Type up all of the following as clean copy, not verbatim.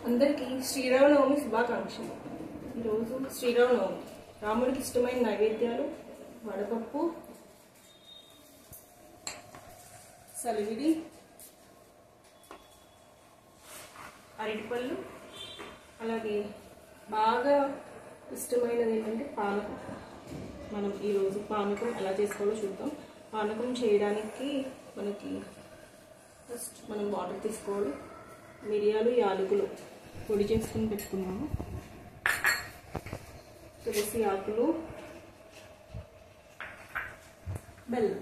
అందరికీ శ్రీరామనవమి శుభాకాంక్షలు. ఈరోజు శ్రీరామనవమి. రాముడికి ఇష్టమైన నైవేద్యాలు వడపప్పు, సలివిడి, అరటిపళ్ళు, అలాగే బాగా ఇష్టమైనది ఏంటంటే పానకం. మనం ఈరోజు పానకం ఎలా చేసుకోవాలో చూద్దాం. పానకం చేయడానికి మనకి ఫస్ట్ మనం వాటర్ తీసుకోవాలి. మిరియాలు, యాలకులు పొడి చేసుకుని పెట్టుకున్నాము. తులసి ఆకులు, బెల్లం.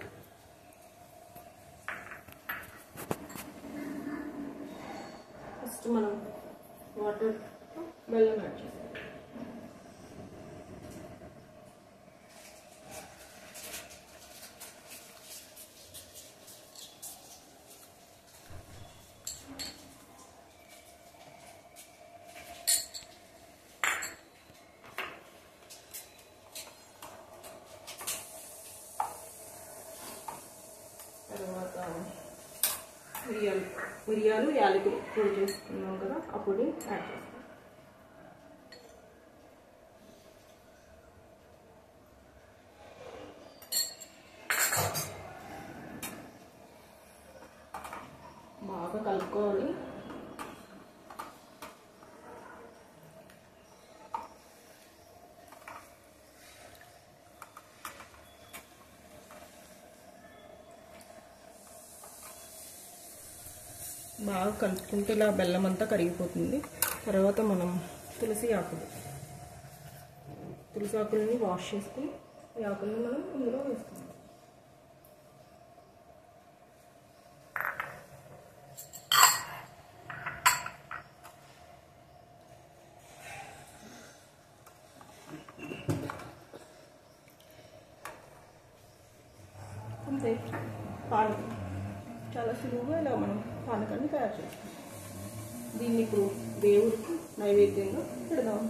ఫస్ట్ మనం వాటర్ బెల్లం యాడ్ చేస్తాం. తర్వాత మిరియాలు యాలకులు పొడి చేసుకున్నాం కదా, ఆ పొడి యాడ్ చేస్తాం. బాగా కలుపుకోవాలి. బాగా కలుపుకుంటే ఇలా బెల్లం అంతా కరిగిపోతుంది. తర్వాత మనం తులసి ఆకులని వాష్ చేసుకుని ఈ ఆకులను మనం ఇందులో వేస్తాం. అంతే, పానకం. చాలా సులువుగా ఇలా మనం పానకాన్ని తయారు చేస్తాం. దీన్ని ఇప్పుడు దేవుడికి నైవేద్యంగా పెడదాం.